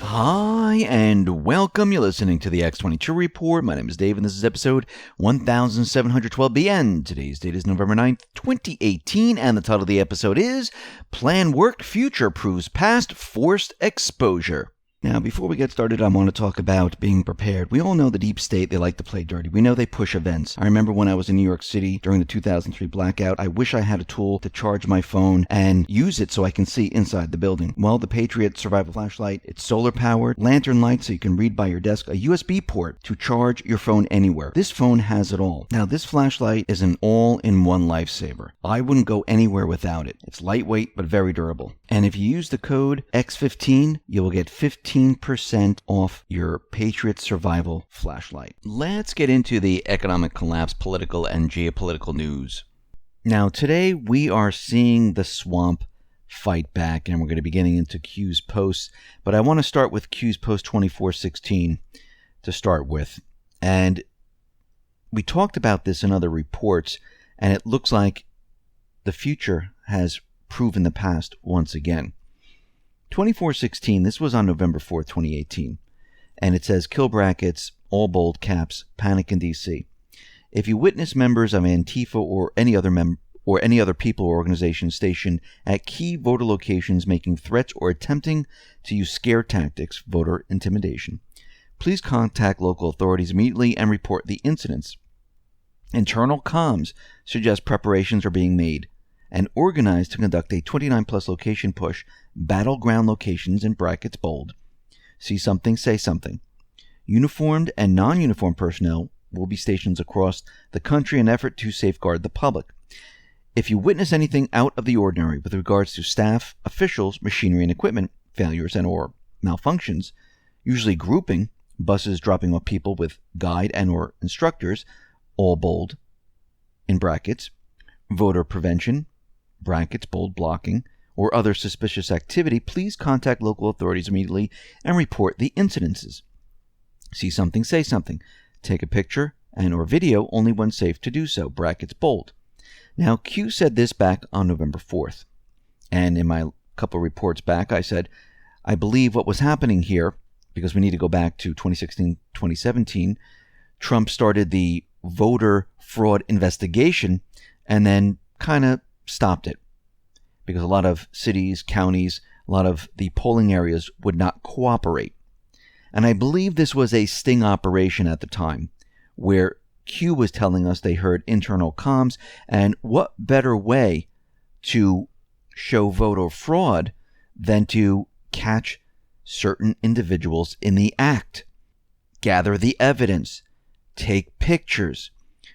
Hi, and welcome. You're listening to the X22 Report. My name is Dave, and this is episode 1712B, and today's date is November 9th, 2018, and the title of the episode is Plan Worked, Future Proves Past, Forced Exposure. Now, before we get started, I want to talk about being prepared. We all know the deep state, they like to play dirty. We know they push events. I remember when I was in New York City during the 2003 blackout, I wish I had a tool to charge my phone and use it so I can see inside the building. Well, the Patriot Survival Flashlight, it's solar-powered, lantern light so you can read by your desk, a USB port to charge your phone anywhere. This phone has it all. Now, this flashlight is an all-in-one lifesaver. I wouldn't go anywhere without it. It's lightweight but very durable. And if you use the code X15, you will get 15% off your Patriot Survival Flashlight. Let's get into the economic collapse, political and geopolitical news. Now, today we are seeing the swamp fight back, and we're going to be getting into Q's posts. But I want to start with Q's post 2416 to start with. And we talked about this in other reports, and it looks like the future has proven the past once again. 2416, this was on November 4th, 2018, and it says, kill brackets, all bold caps, panic in D.C. If you witness members of Antifa or any other people or organization stationed at key voter locations making threats or attempting to use scare tactics, voter intimidation, please contact local authorities immediately and report the incidents. Internal comms suggest preparations are being made and organized to conduct a 29-plus location push, battleground locations in brackets bold. See something, say something. Uniformed and non-uniformed personnel will be stationed across the country in an effort to safeguard the public. If you witness anything out of the ordinary with regards to staff, officials, machinery, and equipment failures and or malfunctions, usually grouping, buses dropping off people with guide and or instructors, all bold, in brackets, voter prevention, brackets, bold, blocking, or other suspicious activity, please contact local authorities immediately and report the incidences. See something, say something. Take a picture and or video only when safe to do so, brackets, bold. Now, Q said this back on November 4th. And in my couple reports back, I said, I believe what was happening here, because we need to go back to 2016, 2017, Trump started the voter fraud investigation and then kind of stopped it because a lot of cities, counties, a lot of the polling areas would not cooperate. And I believe this was a sting operation at the time where Q was telling us they heard internal comms, and what better way to show voter fraud than to catch certain individuals in the act, gather the evidence, take pictures,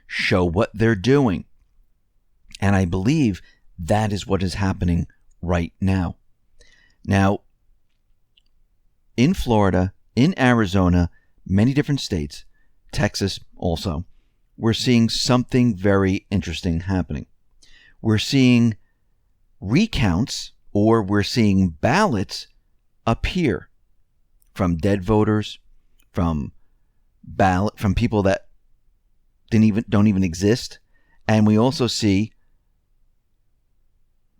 show what they're doing. And I believe that is what is happening right now. Now, in Florida, in Arizona, many different states, Texas also, we're seeing something very interesting happening. We're seeing recounts, or we're seeing ballots appear from dead voters, from people that don't even exist, and we also see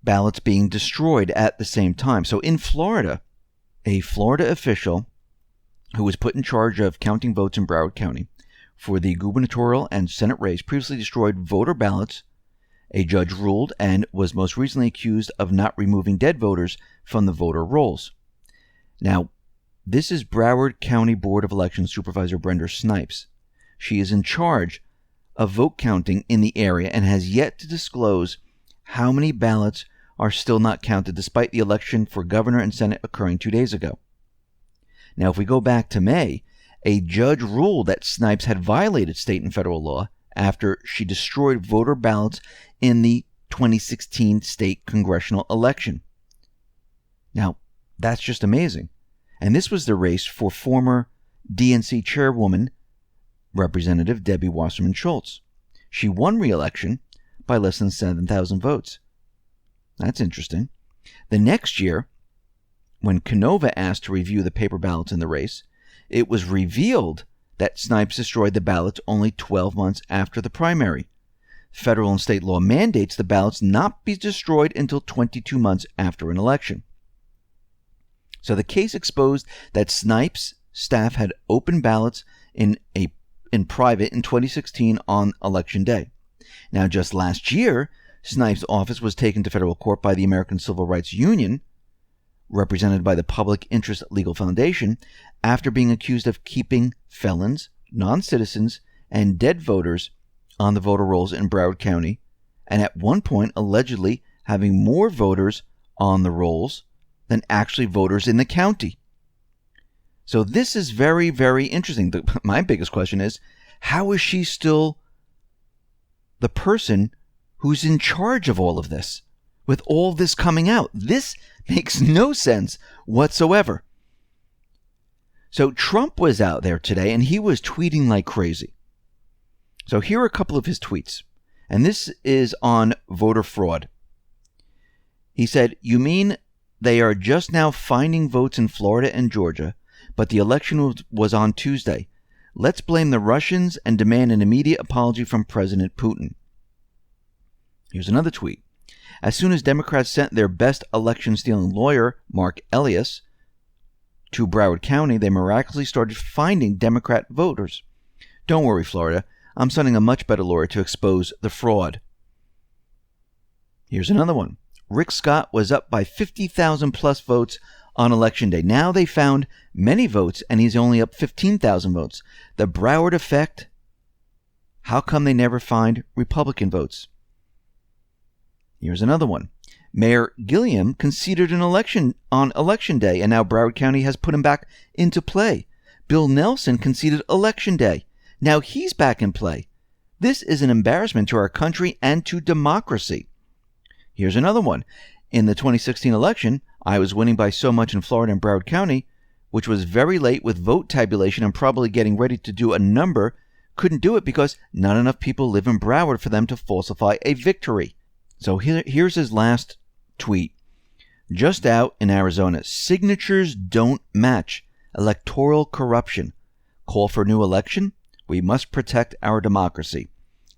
ballots being destroyed at the same time. So in Florida, a Florida official who was put in charge of counting votes in Broward County for the gubernatorial and Senate race previously destroyed voter ballots. A judge ruled and was most recently accused of not removing dead voters from the voter rolls. Now, this is Broward County Board of Elections Supervisor Brenda Snipes. She is in charge of vote counting in the area and has yet to disclose how many ballots are still not counted despite the election for governor and Senate occurring 2 days ago. Now, if we go back to May, a judge ruled that Snipes had violated state and federal law after she destroyed voter ballots in the 2016 state congressional election. Now, that's just amazing. And this was the race for former DNC chairwoman, Representative Debbie Wasserman Schultz. She won re-election by less than 7,000 votes. That's interesting. The next year, when Canova asked to review the paper ballots in the race, it was revealed that Snipes destroyed the ballots only 12 months after the primary. Federal and state law mandates the ballots not be destroyed until 22 months after an election. So the case exposed that Snipes' staff had opened ballots in private in 2016 on Election Day. Now, just last year, Snipes' office was taken to federal court by the American Civil Rights Union, represented by the Public Interest Legal Foundation, after being accused of keeping felons, non-citizens, and dead voters on the voter rolls in Broward County, and at one point allegedly having more voters on the rolls than actually voters in the county. So this is very, very interesting. My biggest question is, how is she still the person who's in charge of all of this, with all this coming out? This makes no sense whatsoever. So Trump was out there today, and he was tweeting like crazy. So here are a couple of his tweets, and this is on voter fraud. He said, "You mean they are just now finding votes in Florida and Georgia, but the election was on Tuesday. Let's blame the Russians and demand an immediate apology from President Putin." Here's another tweet. "As soon as Democrats sent their best election-stealing lawyer, Mark Elias, to Broward County, they miraculously started finding Democrat voters. Don't worry, Florida. I'm sending a much better lawyer to expose the fraud." Here's another one. "Rick Scott was up by 50,000 plus votes on Election Day. Now they found many votes, and he's only up 15,000 votes. The Broward effect. How come they never find Republican votes?" Here's another one. "Mayor Gilliam conceded an election on Election Day, and now Broward County has put him back into play. Bill Nelson conceded Election Day. Now he's back in play. This is an embarrassment to our country and to democracy." Here's another one. "In the 2016 election, I was winning by so much in Florida and Broward County, which was very late with vote tabulation and probably getting ready to do a number. Couldn't do it because not enough people live in Broward for them to falsify a victory." So here's his last tweet. "Just out in Arizona, signatures don't match. Electoral corruption. Call for new election? We must protect our democracy."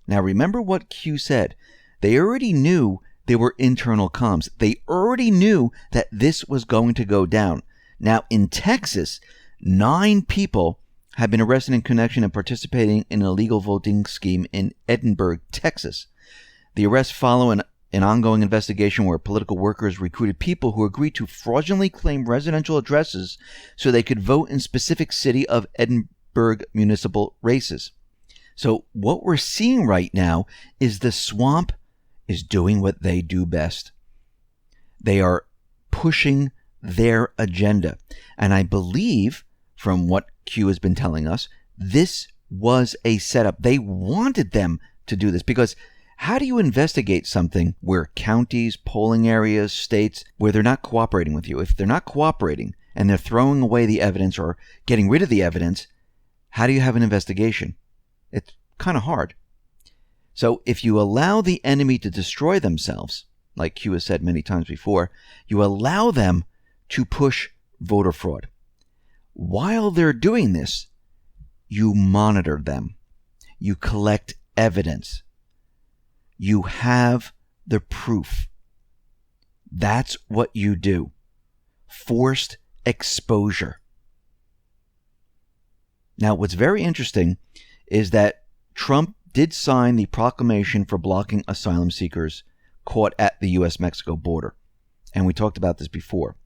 Now remember what Q said. They already knew there were internal comms. They already knew that this was going to go down. Now in Texas, 9 people have been arrested in connection and participating in an illegal voting scheme in Edinburgh, Texas. The arrests follow an ongoing investigation where political workers recruited people who agreed to fraudulently claim residential addresses so they could vote in specific city of Edinburgh municipal races. So what we're seeing right now is the swamp is doing what they do best. They are pushing their agenda. And I believe, from what Q has been telling us, this was a setup. They wanted them to do this because how do you investigate something where counties, polling areas, states, where they're not cooperating with you? If they're not cooperating and they're throwing away the evidence or getting rid of the evidence, how do you have an investigation? It's kind of hard. So if you allow the enemy to destroy themselves, like Q has said many times before, you allow them to push voter fraud. While they're doing this, you monitor them. You collect evidence. You have the proof. That's what you do. Forced exposure. Now, what's very interesting is that Trump did sign the proclamation for blocking asylum seekers caught at the U.S.-Mexico border. And we talked about this before.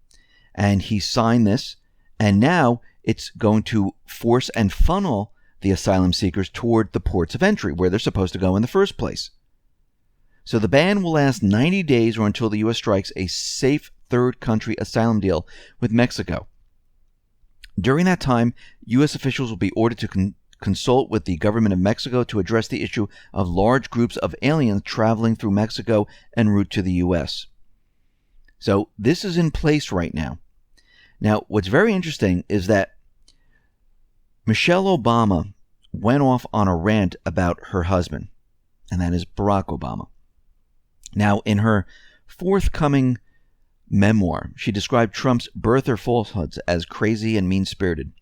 And he signed this, and now it's going to force and funnel the asylum seekers toward the ports of entry, where they're supposed to go in the first place. So the ban will last 90 days or until the U.S. strikes a safe third country asylum deal with Mexico. During that time, U.S. officials will be ordered to consult with the government of Mexico to address the issue of large groups of aliens traveling through Mexico en route to the U.S. So this is in place right now. Now, what's very interesting is that Michelle Obama went off on a rant about her husband, and that is Barack Obama. Now, in her forthcoming memoir, she described Trump's birther falsehoods as crazy and mean-spirited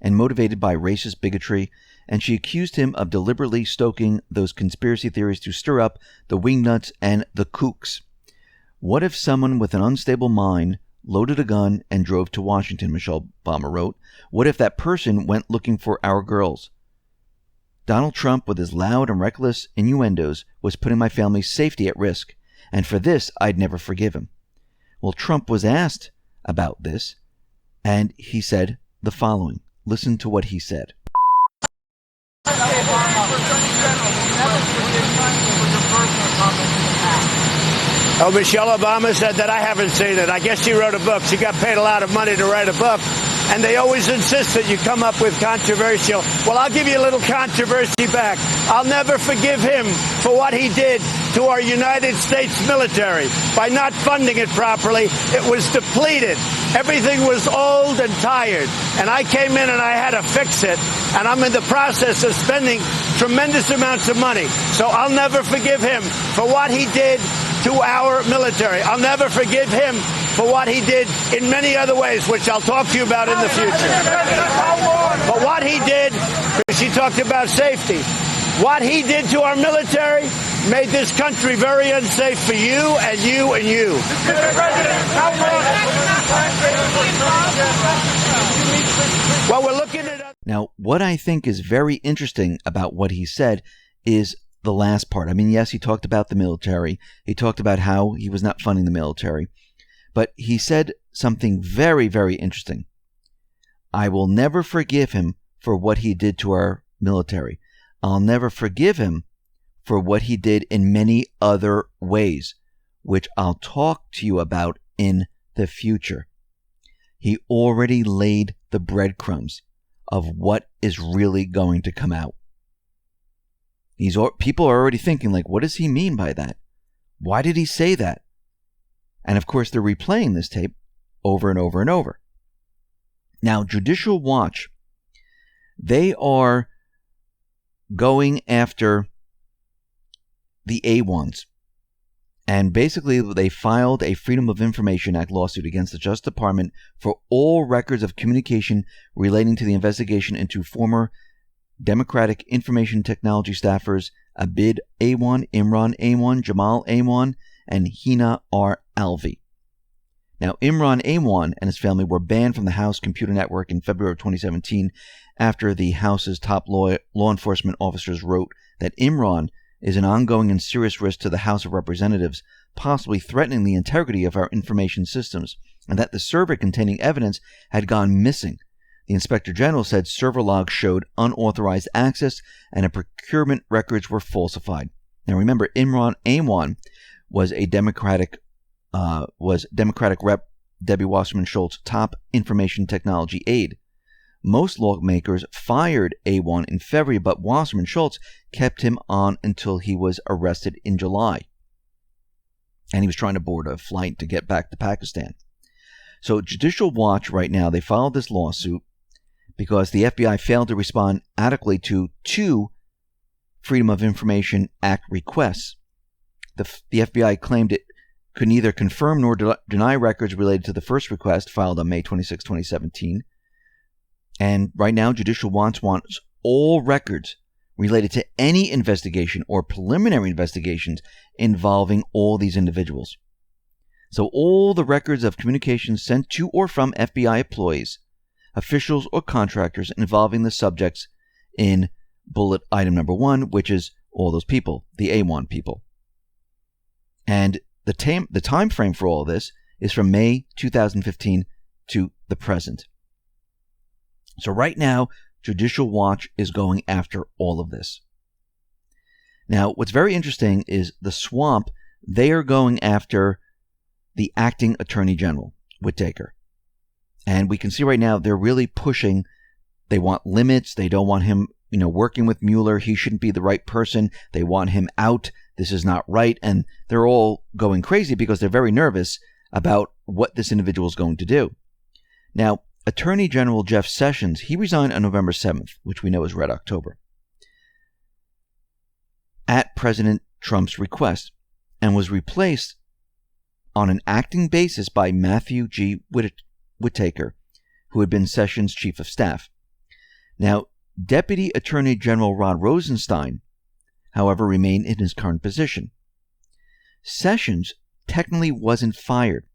and motivated by racist bigotry, and she accused him of deliberately stoking those conspiracy theories to stir up the wingnuts and the kooks. What if someone with an unstable mind loaded a gun, and drove to Washington, Michelle Obama wrote. What if that person went looking for our girls? Donald Trump, with his loud and reckless innuendos, was putting my family's safety at risk, and for this, I'd never forgive him. Well, Trump was asked about this, and he said the following. Listen to what he said. Oh, Michelle Obama said that. I haven't seen it. I guess she wrote a book. She got paid a lot of money to write a book. And they always insist that you come up with controversial. Well, I'll give you a little controversy back. I'll never forgive him for what he did to our United States military by not funding it properly. It was depleted. Everything was old and tired. And I came in and I had to fix it. And I'm in the process of spending tremendous amounts of money. So I'll never forgive him for what he did to our military. I'll never forgive him for what he did in many other ways, which I'll talk to you about in the future. But what he did, because she talked about safety, what he did to our military made this country very unsafe for you and you and you. Well, we're looking at... Now, what I think is very interesting about what he said is the last part. I mean, yes, he talked about the military. He talked about how he was not funding the military. But he said something very, very interesting. I will never forgive him for what he did to our military. I'll never forgive him for what he did in many other ways, which I'll talk to you about in the future. He already laid the breadcrumbs of what is really going to come out. People are already thinking, like, what does he mean by that? Why did he say that? And of course, they're replaying this tape over and over and over. Now, Judicial Watch, they are going after the A1s. And basically, they filed a Freedom of Information Act lawsuit against the Justice Department for all records of communication relating to the investigation into former Democratic Information Technology staffers Abid A1, Imran A1, Jamal A1, and Hina R. Alvi. Now, Imran A1 and his family were banned from the House Computer Network in February of 2017 after the House's top law enforcement officers wrote that Imran is an ongoing and serious risk to the House of Representatives, possibly threatening the integrity of our information systems, and that the server containing evidence had gone missing. The Inspector General said server logs showed unauthorized access and procurement records were falsified. Now remember, Imran A1 was Democratic Rep Debbie Wasserman Schultz's top information technology aide. Most lawmakers fired A1 in February, but Wasserman Schultz kept him on until he was arrested in July. And he was trying to board a flight to get back to Pakistan. So Judicial Watch right now, they filed this lawsuit because the FBI failed to respond adequately to two Freedom of Information Act requests. The FBI claimed it could neither confirm nor deny records related to the first request filed on May 26, 2017. And right now, Judicial Watch wants all records related to any investigation or preliminary investigations involving all these individuals. So all the records of communications sent to or from FBI employees, officials, or contractors involving the subjects in bullet item number 1, which is all those people, the A1 people. And the time frame for all this is from May 2015 to the present. So right now, Judicial Watch is going after all of this. Now, what's very interesting is the Swamp, they are going after the acting Attorney General, Whitaker. And we can see right now they're really pushing. They want limits. They don't want him, working with Mueller. He shouldn't be the right person. They want him out. This is not right. And they're all going crazy because they're very nervous about what this individual is going to do. Now, Attorney General Jeff Sessions, he resigned on November 7th, which we know is Red October, at President Trump's request, and was replaced on an acting basis by Matthew G. Whitaker, who had been Sessions' chief of staff. Now, Deputy Attorney General Rod Rosenstein, however, remained in his current position. Sessions technically wasn't fired.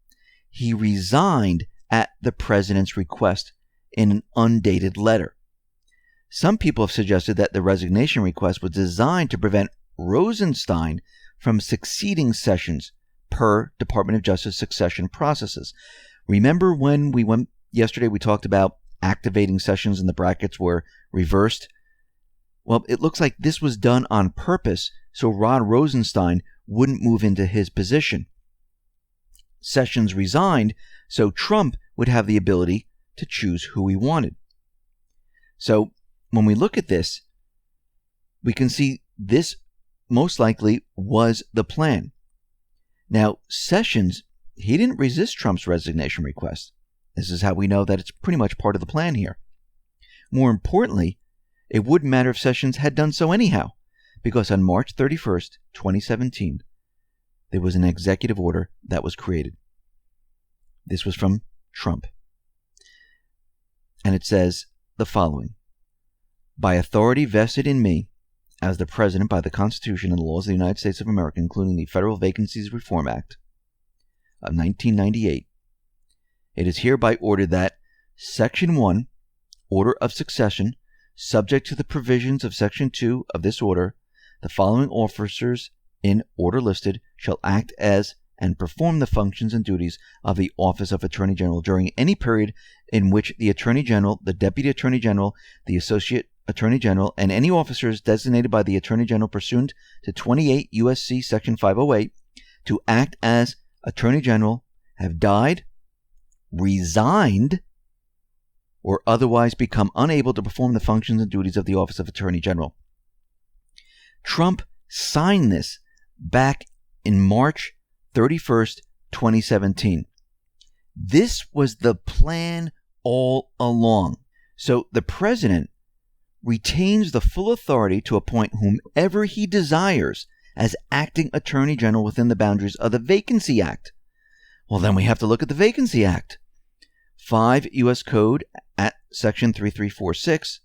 he resigned at the president's request in an undated letter. Some people have suggested that the resignation request was designed to prevent Rosenstein from succeeding Sessions per Department of Justice succession processes. Remember when we went yesterday, we talked about activating Sessions and the brackets were reversed? Well, it looks like this was done on purpose so Rod Rosenstein wouldn't move into his position. Sessions resigned so Trump would have the ability to choose who he wanted. So when we look at this, we can see this most likely was the plan. Now, Sessions, he didn't resist Trump's resignation request. This is how we know that it's pretty much part of the plan here. More importantly, it wouldn't matter if Sessions had done so anyhow, because on March 31st, 2017, there was an executive order that was created. This was from Trump. And it says the following: by authority vested in me as the President by the Constitution and the laws of the United States of America, including the Federal Vacancies Reform Act of 1998, it is hereby ordered that Section 1, Order of Succession, subject to the provisions of Section 2 of this order, the following officers in order listed shall act as and perform the functions and duties of the Office of Attorney General during any period in which the Attorney General, the Deputy Attorney General, the Associate Attorney General, and any officers designated by the Attorney General pursuant to 28 U.S.C. Section 508 to act as Attorney General have died, resigned, or otherwise become unable to perform the functions and duties of the Office of Attorney General. Trump signed this back in March 31st, 2017. This was the plan all along. So the president retains the full authority to appoint whomever he desires as acting Attorney General within the boundaries of the Vacancy Act. Well, then we have to look at the Vacancy Act. 5 U.S. Code at Section 3346.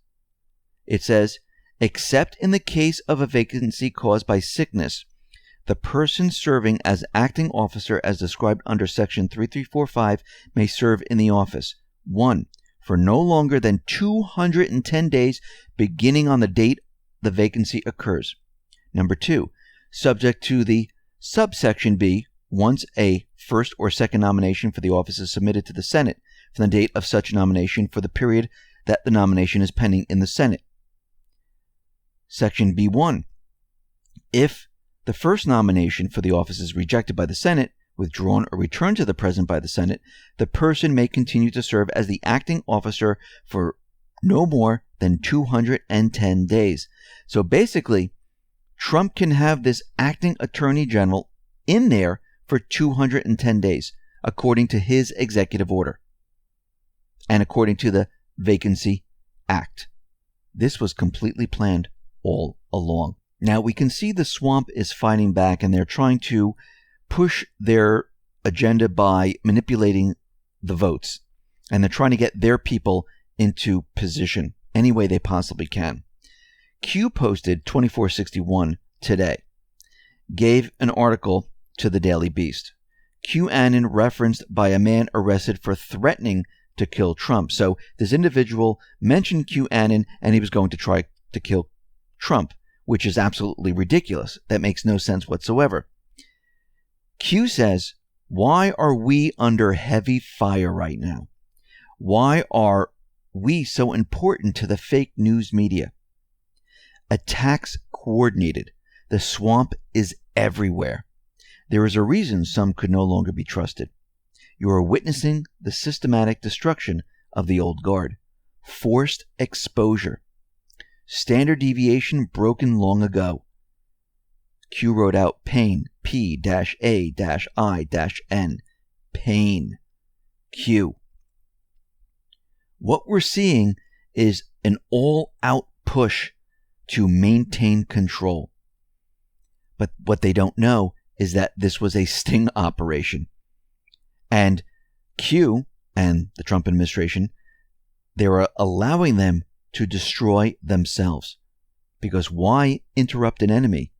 It says, except in the case of a vacancy caused by sickness, the person serving as acting officer as described under Section 3345 may serve in the office. 1. For no longer than 210 days beginning on the date the vacancy occurs. Number 2. Subject to the subsection B, once a first or second nomination for the office is submitted to the Senate from the date of such nomination for the period that the nomination is pending in the Senate. Section B1. If the first nomination for the office is rejected by the Senate, withdrawn, or returned to the President by the Senate, the person may continue to serve as the acting officer for no more than 210 days. So basically, Trump can have this acting Attorney General in there for 210 days, according to his executive order and according to the Vacancy Act. This was completely planned all along. Now, we can see the swamp is fighting back, and they're trying to push their agenda by manipulating the votes. And they're trying to get their people into position any way they possibly can. Q posted 2461 today, gave an article to the Daily Beast. QAnon referenced by a man arrested for threatening to kill Trump. So this individual mentioned QAnon and he was going to try to kill Trump, which is absolutely ridiculous. That makes no sense whatsoever. Q says, why are we under heavy fire right now? Why are we so important to the fake news media? Attacks coordinated. The swamp is everywhere. There is a reason some could no longer be trusted. You are witnessing the systematic destruction of the old guard. Forced exposure. Standard deviation broken long ago. Q wrote out pain, P-A-I-N, pain, Q. What we're seeing is an all-out push to maintain control. But what they don't know is that this was a sting operation. And Q and the Trump administration, they were allowing them to destroy themselves. Because why interrupt an enemy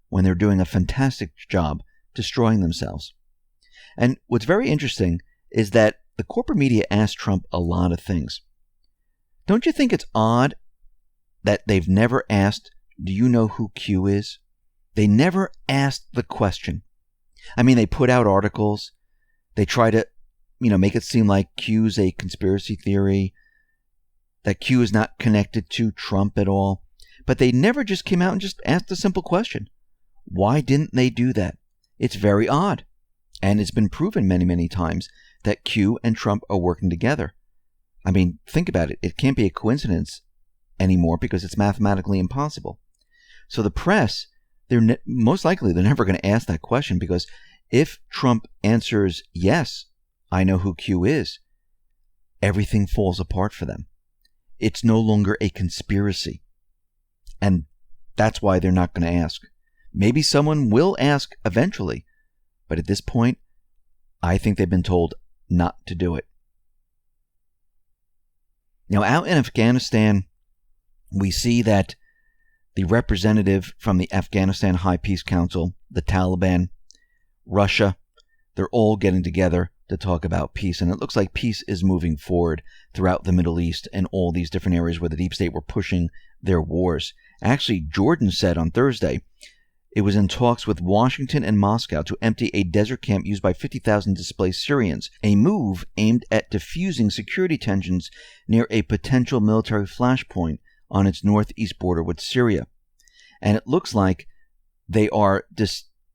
when they're doing a fantastic job destroying themselves? And what's very interesting is that the corporate media asked Trump a lot of things. Don't you think it's odd that they've never asked, do you know who Q is? They never asked the question. I mean, they put out articles. They try to, make it seem like Q's a conspiracy theory, that Q is not connected to Trump at all. But they never just came out and just asked a simple question. Why didn't they do that? It's very odd. And it's been proven many, many times that Q and Trump are working together. I mean, think about it. It can't be a coincidence anymore because it's mathematically impossible. So the press, most likely they're never going to ask that question, because if Trump answers, yes, I know who Q is, everything falls apart for them. It's no longer a conspiracy. And that's why they're not going to ask. Maybe someone will ask eventually, but at this point, I think they've been told not to do it. Now, out in Afghanistan, we see that the representative from the Afghanistan High Peace Council, the Taliban, Russia, they're all getting together to talk about peace. And it looks like peace is moving forward throughout the Middle East and all these different areas where the deep state were pushing their wars. Actually, Jordan said on Thursday it was in talks with Washington and Moscow to empty a desert camp used by 50,000 displaced Syrians, a move aimed at diffusing security tensions near a potential military flashpoint on its northeast border with Syria. And it looks like they are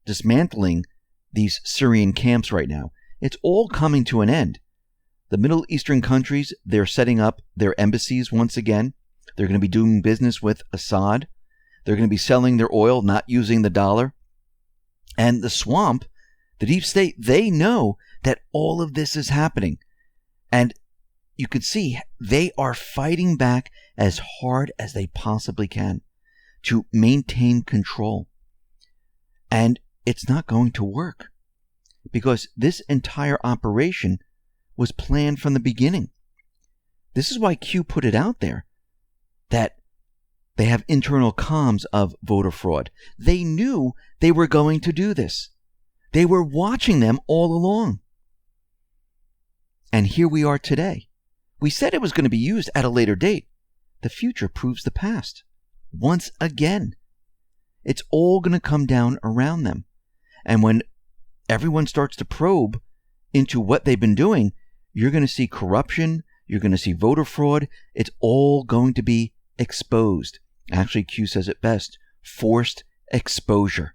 dismantling these Syrian camps right now. It's all coming to an end. The Middle Eastern countries, they're setting up their embassies once again. They're going to be doing business with Assad. They're going to be selling their oil, not using the dollar. And the swamp, the deep state, they know that all of this is happening. And you can see they are fighting back as hard as they possibly can to maintain control. And it's not going to work, because this entire operation was planned from the beginning. This is why Q put it out there that they have internal comms of voter fraud. They knew they were going to do this. They were watching them all along. And here we are today. We said it was going to be used at a later date. The future proves the past. Once again. It's all going to come down around them. And when everyone starts to probe into what they've been doing, you're going to see corruption. You're going to see voter fraud. It's all going to be exposed. Actually, Q says it best: forced exposure.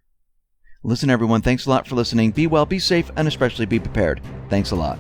Listen, everyone, thanks a lot for listening. Be well, be safe, and especially be prepared. Thanks a lot.